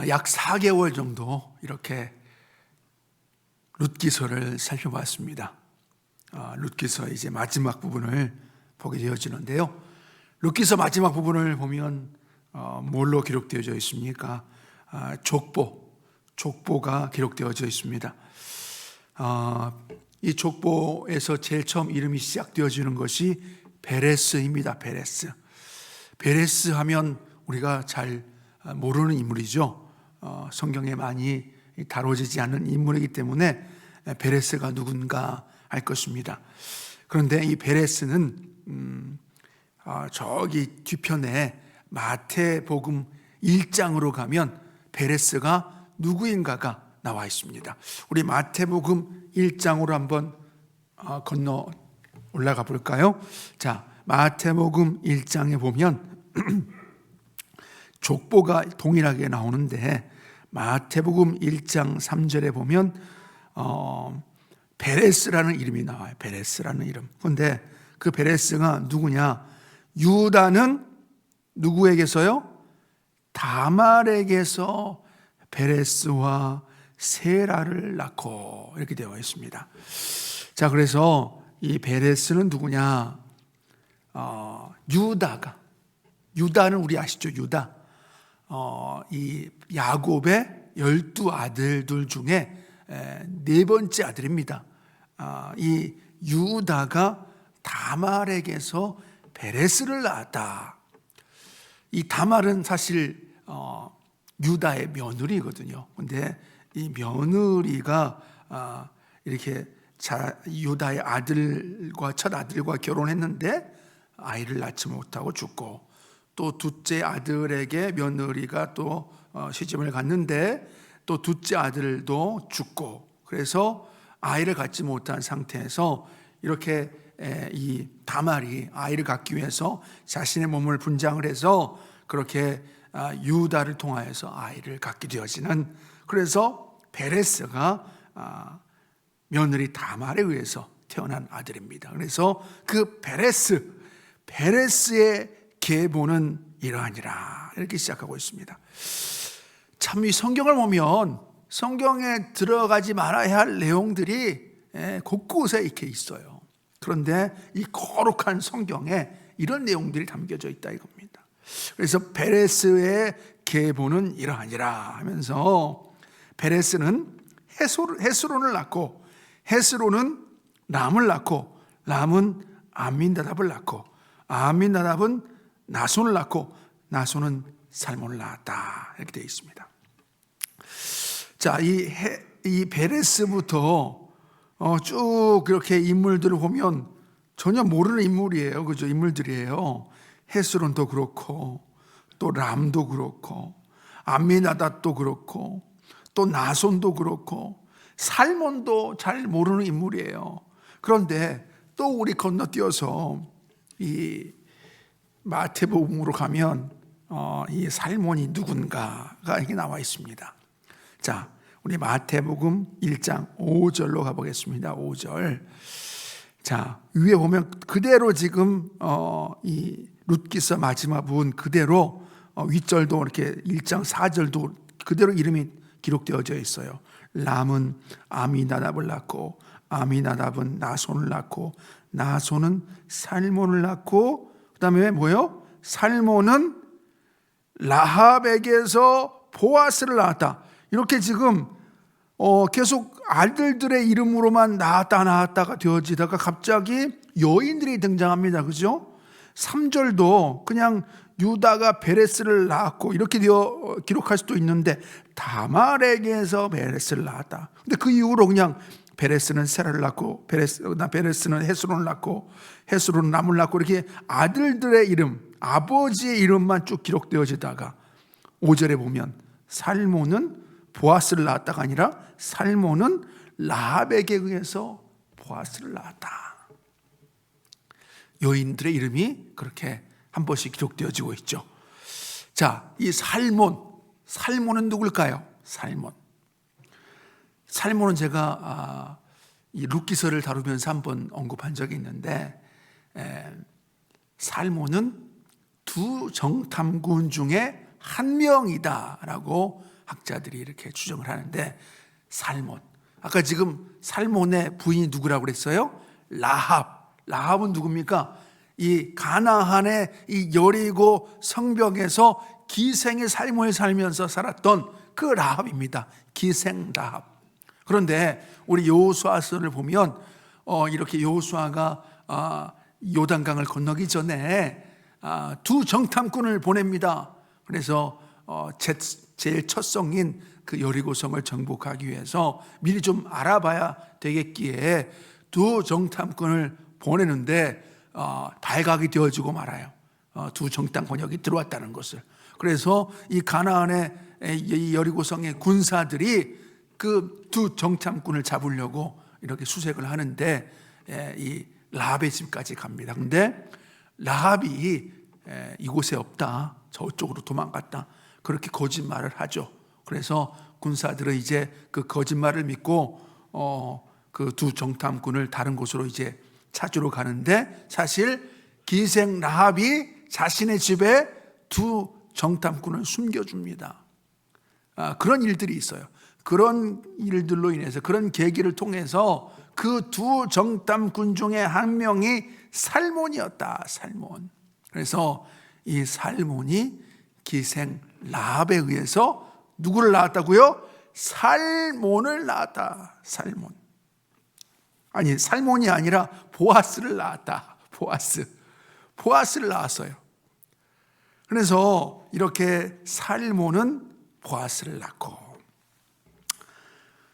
약 4개월 정도 이렇게 룻기서를 살펴봤습니다. 룻기서 이제 마지막 부분을 보게 되어지는데요. 룻기서 마지막 부분을 보면 뭘로 기록되어져 있습니까? 족보가 기록되어져 있습니다. 이 족보에서 제일 처음 이름이 시작되어지는 것이 베레스입니다. 베레스 하면 우리가 잘 모르는 인물이죠. 성경에 많이 다뤄지지 않는 인물이기 때문에 베레스가 누군가 할 것입니다. 그런데 이 베레스는 저기 뒤편에 마태복음 1장으로 가면 베레스가 누구인가가 나와 있습니다. 우리 마태복음 1장으로 한번 건너 올라가 볼까요? 자, 마태복음 1장에 보면 족보가 동일하게 나오는데 마태복음 1장 3절에 보면 베레스라는 이름이 나와요. 베레스라는 이름. 그런데 그 베레스가 누구냐? 유다는 누구에게서요? 다말에게서 베레스와 세라를 낳고, 이렇게 되어 있습니다. 자, 그래서 이 베레스는 누구냐? 유다는 우리 아시죠? 유다. 이 야곱의 12아들들 중에 네 번째 아들입니다. 이 유다가 다말에게서 베레스를 낳았다. 이 다말은 사실 유다의 며느리거든요. 그런데 이 며느리가 이렇게 유다의 아들과 첫 아들과 결혼했는데 아이를 낳지 못하고 죽고, 또 둘째 아들에게 며느리가 또 시집을 갔는데 또 둘째 아들도 죽고, 그래서 아이를 갖지 못한 상태에서 이렇게 이 다말이 아이를 갖기 위해서 자신의 몸을 분장을 해서 그렇게 유다를 통하여서 아이를 갖게 되어지는, 그래서 베레스가 며느리 다말에 의해서 태어난 아들입니다. 그래서 그 베레스의 계보는 이러하니라, 이렇게 시작하고 있습니다. 참 이 성경을 보면 성경에 들어가지 말아야 할 내용들이 곳곳에 이렇게 있어요. 그런데 이 거룩한 성경에 이런 내용들이 담겨져 있다 이겁니다. 그래서 베레스의 계보는 이러하니라 하면서, 베레스는 헤스론을 낳고, 헤스론은 람을 낳고, 람은 암민다답을 낳고, 암민다답은 나손을 낳고, 나손은 살몬을 낳았다, 이렇게 되어 있습니다. 자, 이 베레스부터 쭉 그렇게 인물들을 보면 전혀 모르는 인물이에요. 그죠? 인물들이에요. 헤스론도 그렇고, 또 람도 그렇고, 암미나답도 그렇고, 또 나손도 그렇고, 살몬도 잘 모르는 인물이에요. 그런데 또 우리 건너뛰어서 이 마태복음으로 가면 이 살몬이 누군가가 이게 나와 있습니다. 자, 우리 마태복음 1장 5절로 가보겠습니다. 5절. 자, 위에 보면 그대로 지금 이 룻기서 마지막 부분 그대로 윗절도 이렇게 1장 4절도 그대로 이름이 기록되어져 있어요. 람은 아미나답을 낳고, 아미나답은 나손을 낳고, 나손은 살몬을 낳고, 그 다음에 뭐요? 살몬은 라합에게서 보아스를 낳았다. 이렇게 지금 계속 아들들의 이름으로만 낳았다가 되어지다가 갑자기 여인들이 등장합니다. 그죠? 3절도 그냥 유다가 베레스를 낳았고 이렇게 기록할 수도 있는데 다말에게서 베레스를 낳았다. 근데 그 이후로 그냥 베레스는 세라를 낳고, 베레스는 헤스론을 낳고, 헤스론은 람을 낳고, 이렇게 아들들의 이름, 아버지의 이름만 쭉 기록되어지다가 5절에 보면 살몬은 보아스를 낳았다가 아니라 살몬은 라합에게 의해서 보아스를 낳았다. 여인들의 이름이 그렇게 한 번씩 기록되어지고 있죠. 자, 이 살몬은 누굴까요? 살몬은 제가 이 룻기서를 다루면서 한번 언급한 적이 있는데, 살몬은 두 정탐꾼 중에 한 명이다라고 학자들이 이렇게 추정을 하는데, 살몬, 아까 지금 살몬의 부인이 누구라고 그랬어요? 라합은 누굽니까? 이 가나안의 이 여리고 성벽에서 기생의 삶을 살면서 살았던 그 라합입니다. 기생 라합. 그런데 우리 여호수아서를 보면 이렇게 여호수아가 요단강을 건너기 전에 두 정탐꾼을 보냅니다. 그래서 제일 첫 성인 그 여리고성을 정복하기 위해서 미리 좀 알아봐야 되겠기에 두 정탐꾼을 보내는데 발각이 되어지고 말아요. 두 정탐꾼이 여기 들어왔다는 것을. 그래서 이 가나안의 이 여리고성의 군사들이 그 두 정탐꾼을 잡으려고 이렇게 수색을 하는데 이 라합의 집까지 갑니다. 근데 라합이 이곳에 없다, 저쪽으로 도망갔다, 그렇게 거짓말을 하죠. 그래서 군사들은 이제 그 거짓말을 믿고 그 두 정탐꾼을 다른 곳으로 이제 찾으러 가는데, 사실 기생 라합이 자신의 집에 두 정탐꾼을 숨겨줍니다. 그런 일들이 있어요. 그런 일들로 인해서, 그런 계기를 통해서 그 두 정탐꾼 중에 한 명이 살몬이었다. 살몬. 그래서 이 살몬이 기생 라합에 의해서 누구를 낳았다고요? 살몬을 낳았다. 살몬. 아니, 살몬이 아니라 보아스를 낳았다. 보아스를 낳았어요. 그래서 이렇게 살몬은 보아스를 낳고,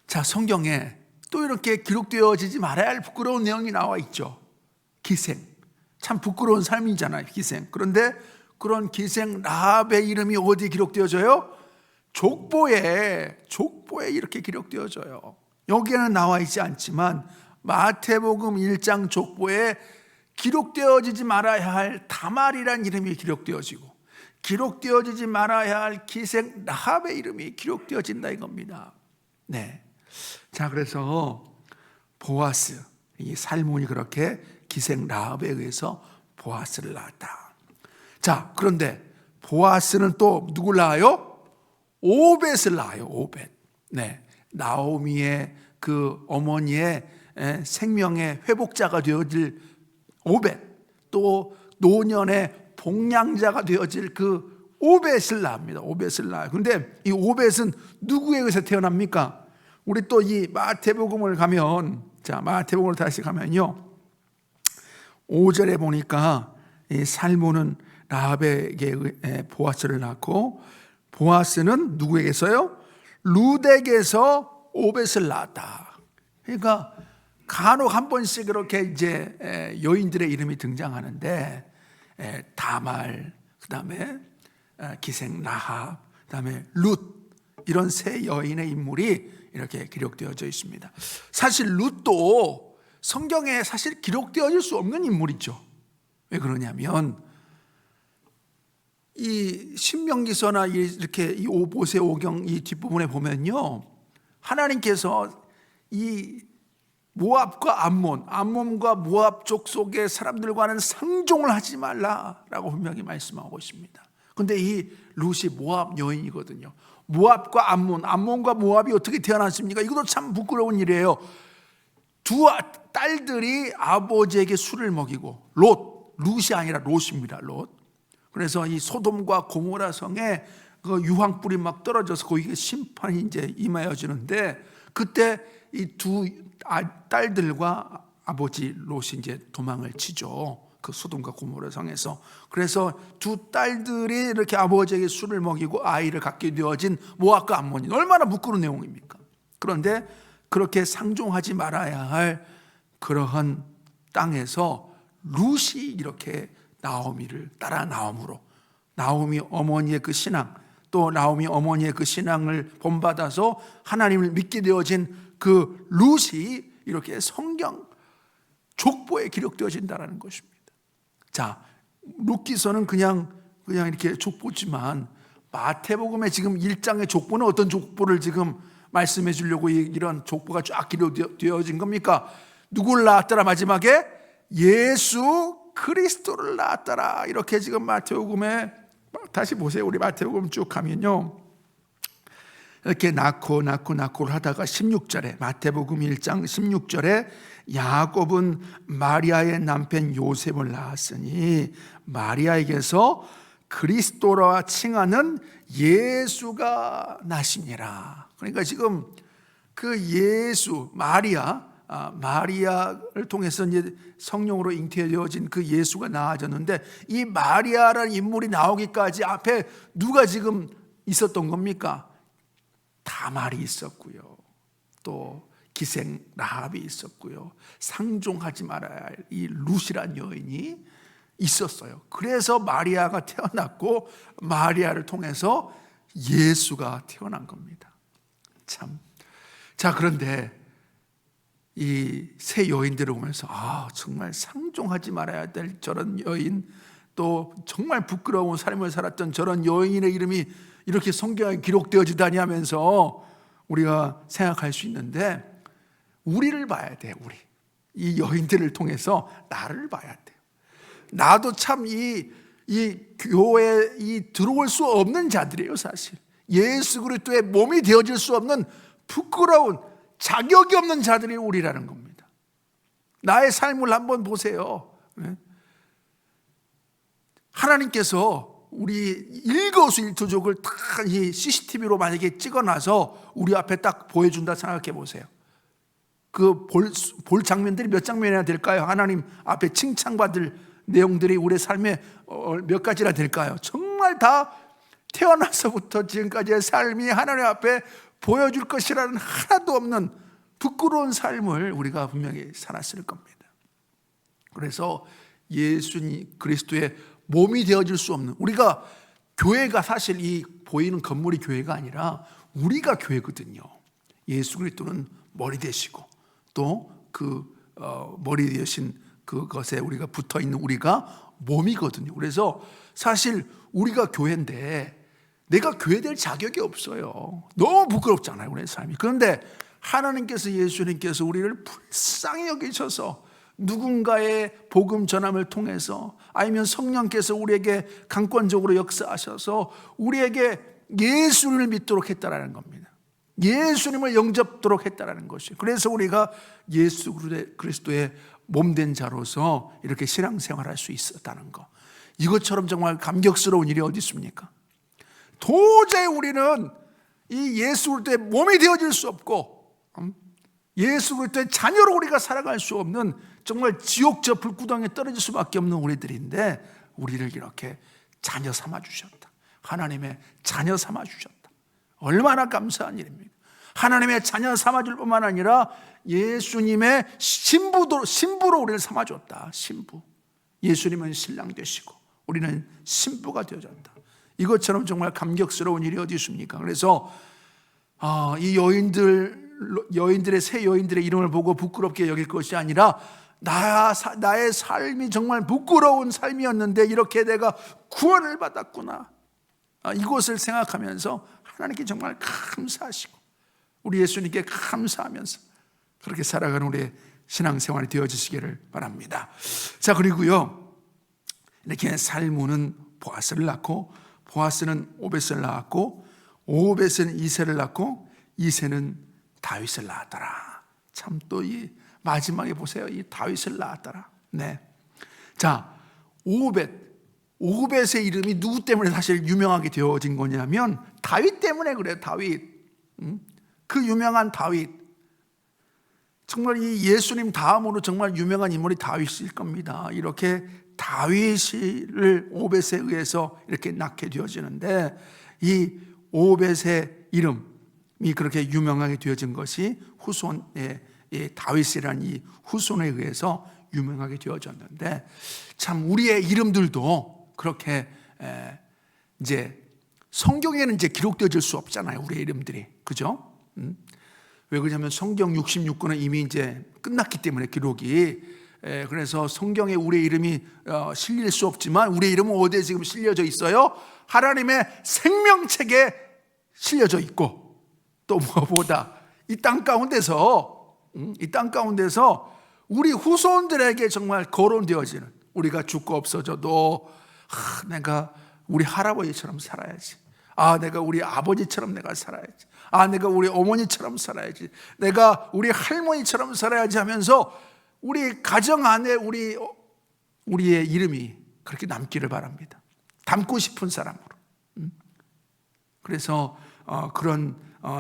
자, 성경에 또 이렇게 기록되어지지 말아야 할 부끄러운 내용이 나와 있죠. 기생. 참 부끄러운 삶이잖아요, 기생. 그런데 그런 기생 라합의 이름이 어디에 기록되어져요? 족보에 이렇게 기록되어져요. 여기에는 나와 있지 않지만 마태복음 1장 족보에 기록되어지지 말아야 할 다말이라는 이름이 기록되어지고, 기록되어지지 말아야 할 기생 라합의 이름이 기록되어진다 이겁니다. 네. 자, 그래서 보아스, 이 살몬이 그렇게 기생 라합에 의해서 보아스를 낳았다. 자, 그런데 보아스는 또 누굴 낳아요? 오벳을 낳아요. 오벳. 네. 나오미의 그 어머니의 생명의 회복자가 되어질 오벳, 또 노년의 복량자가 되어질 그 오벳을 낳습니다. 오벳을 낳아요. 그런데 이 오벳은 누구에 의해서 태어납니까? 우리 또 이 마태복음을 가면, 자, 마태복음을 다시 가면요, 5절에 보니까 이 살몬은 라합에게 보아스를 낳고, 보아스는 누구에게서요? 룻에게서 오벳을 낳았다. 그러니까 간혹 한 번씩 그렇게 이제 여인들의 이름이 등장하는데, 다말, 그다음에 기생 라합, 그다음에 룻, 이런 세 여인의 인물이 이렇게 기록되어져 있습니다. 사실 룻도 성경에 사실 기록되어질 수 없는 인물이죠. 왜 그러냐면 이 신명기서나 이렇게 이 모세오경 이 뒷부분에 보면요, 하나님께서 이 모압과 암몬과 모압 족속의 사람들과는 상종을 하지 말라라고 분명히 말씀하고 있습니다. 그런데 이 룻이 모압 여인이거든요. 모압과 암몬과 모압이 어떻게 태어났습니까? 이것도 참 부끄러운 일이에요. 두 딸들이 아버지에게 술을 먹이고, 룻이 아니라 롯입니다. 롯. 그래서 이 소돔과 고모라 성에 그 유황불이 막 떨어져서 거기에 심판이 이제 임하여지는데, 그때 이 두 딸들과 아버지 롯이 이제 도망을 치죠. 그 소돔과 고모라 성에서. 그래서 두 딸들이 이렇게 아버지에게 술을 먹이고 아이를 갖게 되어진 모압과 암몬이 얼마나 부끄러운 내용입니까? 그런데 그렇게 상종하지 말아야 할 그러한 땅에서 룻이 이렇게 나오미를 따라 나옴으로, 나오미 어머니의 그 신앙, 또 나오미 어머니의 그 신앙을 본받아서 하나님을 믿게 되어진 그 룻이 이렇게 성경 족보에 기록되어진다는 것입니다. 자, 룻기서는 그냥 이렇게 족보지만 마태복음의 지금 1장의 족보는 어떤 족보를 지금 말씀해 주려고 이런 족보가 쫙 기록되어진 겁니까? 누구를 낳았더라? 마지막에 예수 그리스도를 낳았더라. 이렇게 지금 마태복음에, 다시 보세요. 우리 마태복음 쭉 가면요, 이렇게 낳고를 하다가 16절에 마태복음 1장 16절에 야곱은 마리아의 남편 요셉을 낳았으니 마리아에게서 그리스도라 칭하는 예수가 나시니라. 그러니까 지금 그 예수 마리아를 통해서 이제 성령으로 잉태되어진 그 예수가 나아졌는데, 이 마리아라는 인물이 나오기까지 앞에 누가 지금 있었던 겁니까? 다말이 있었고요, 또 기생 라합이 있었고요, 상종하지 말아야 할 이 룻이란 여인이 있었어요. 그래서 마리아가 태어났고 마리아를 통해서 예수가 태어난 겁니다. 참. 자, 그런데 이 세 여인들을 보면서 정말 상종하지 말아야 될 저런 여인, 또 정말 부끄러운 삶을 살았던 저런 여인의 이름이 이렇게 성경에 기록되어지다니 하면서 우리가 생각할 수 있는데, 우리를 봐야 돼. 이 여인들을 통해서 나를 봐야 돼요. 나도 참 이 교회에 들어올 수 없는 자들이에요. 사실 예수 그리스도의 몸이 되어질 수 없는 부끄러운, 자격이 없는 자들이 우리라는 겁니다. 나의 삶을 한번 보세요. 하나님께서 우리 일거수일투족을 다 이 CCTV로 만약에 찍어놔서 우리 앞에 딱 보여준다 생각해 보세요. 그 볼 장면들이 몇 장면이나 될까요? 하나님 앞에 칭찬받을 내용들이 우리 삶에 몇 가지나 될까요? 정말 다 태어나서부터 지금까지의 삶이 하나님 앞에 보여줄 것이라는 하나도 없는 부끄러운 삶을 우리가 분명히 살았을 겁니다. 그래서 예수님 그리스도의 몸이 되어질 수 없는, 우리가 교회가 사실 이 보이는 건물이 교회가 아니라 우리가 교회거든요. 예수 그리스도는 머리 되시고 또 그 머리 되신 그것에 우리가 붙어 있는 우리가 몸이거든요. 그래서 사실 우리가 교회인데 내가 교회 될 자격이 없어요. 너무 부끄럽잖아요, 우리의 삶이. 그런데 하나님께서, 예수님께서 우리를 불쌍히 여기셔서 누군가의 복음 전함을 통해서, 아니면 성령께서 우리에게 강권적으로 역사하셔서 우리에게 예수를 믿도록 했다라는 겁니다. 예수님을 영접토록 했다라는 것이에요. 그래서 우리가 예수 그리스도의 몸된 자로서 이렇게 신앙생활할 수 있었다는 것, 이것처럼 정말 감격스러운 일이 어디 있습니까? 도저히 우리는 이 예수 그리스도의 몸이 되어질 수 없고 예수 그리스도의 자녀로 우리가 살아갈 수 없는, 정말 지옥 저 불구덩이에 떨어질 수밖에 없는 우리들인데, 우리를 이렇게 자녀 삼아 주셨다. 하나님의 자녀 삼아 주셨다. 얼마나 감사한 일입니까? 하나님의 자녀 삼아줄 뿐만 아니라 예수님의 신부로 우리를 삼아줬다. 신부. 예수님은 신랑 되시고 우리는 신부가 되어졌다. 이것처럼 정말 감격스러운 일이 어디 있습니까? 그래서 이 여인들의 세 여인들의 이름을 보고 부끄럽게 여길 것이 아니라, 나의 삶이 정말 부끄러운 삶이었는데 이렇게 내가 구원을 받았구나, 이것을 생각하면서 하나님께 정말 감사하시고 우리 예수님께 감사하면서 그렇게 살아가는 우리의 신앙생활이 되어지시기를 바랍니다. 자, 그리고요, 이렇게 살문은 보아스를 낳고, 보아스는 오벳을 낳았고, 오벳은 이새를 낳고, 이새는 다윗을 낳았더라. 참, 또 이 마지막에 보세요. 이 다윗을 낳았더라. 네. 자, 오벳의 이름이 누구 때문에 사실 유명하게 되어진 거냐면 다윗 때문에 그래요. 다윗. 그 유명한 다윗. 정말 이 예수님 다음으로 정말 유명한 인물이 다윗일 겁니다. 이렇게 다윗을 오벳에 의해서 이렇게 낳게 되어지는데, 이 오벳의 이름이 그렇게 유명하게 되어진 것이 후손의 다윗이라는 이 후손에 의해서 유명하게 되어졌는데, 참 우리의 이름들도 그렇게 이제 성경에는 이제 기록되어질 수 없잖아요, 우리의 이름들이. 그죠? 왜 그러냐면 성경 66권은 이미 이제 끝났기 때문에 기록이. 그래서 성경에 우리의 이름이 실릴 수 없지만 우리의 이름은 어디에 지금 실려져 있어요? 하나님의 생명책에 실려져 있고, 또 무엇보다 이 땅 가운데서 우리 후손들에게 정말 거론되어지는, 우리가 죽고 없어져도 내가 우리 할아버지처럼 살아야지, 내가 우리 아버지처럼 내가 살아야지, 내가 우리 어머니처럼 살아야지, 내가 우리 할머니처럼 살아야지 하면서 우리 가정 안에 우리의 이름이 그렇게 남기를 바랍니다. 닮고 싶은 사람으로. 그래서 그런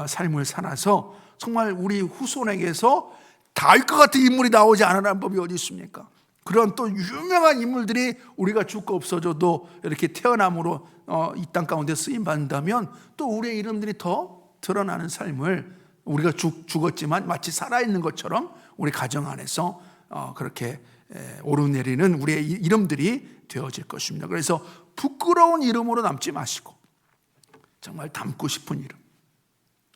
삶을 살아서 정말 우리 후손에게서 다윗 것 같은 인물이 나오지 않으라는 법이 어디 있습니까? 그런 또 유명한 인물들이 우리가 죽고 없어져도 이렇게 태어남으로 이 땅 가운데 쓰임 받는다면 또 우리의 이름들이 더 드러나는 삶을, 우리가 죽었지만 마치 살아있는 것처럼 우리 가정 안에서 그렇게 오르내리는 우리의 이름들이 되어질 것입니다. 그래서 부끄러운 이름으로 남지 마시고 정말 닮고 싶은 이름,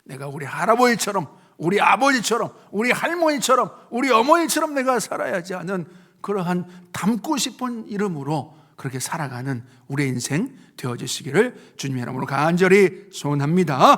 내가 우리 할아버지처럼, 우리 아버지처럼, 우리 할머니처럼, 우리 어머니처럼 내가 살아야지 하는 그러한 닮고 싶은 이름으로 그렇게 살아가는 우리의 인생 되어지시기를 주님의 이름으로 간절히 소원합니다.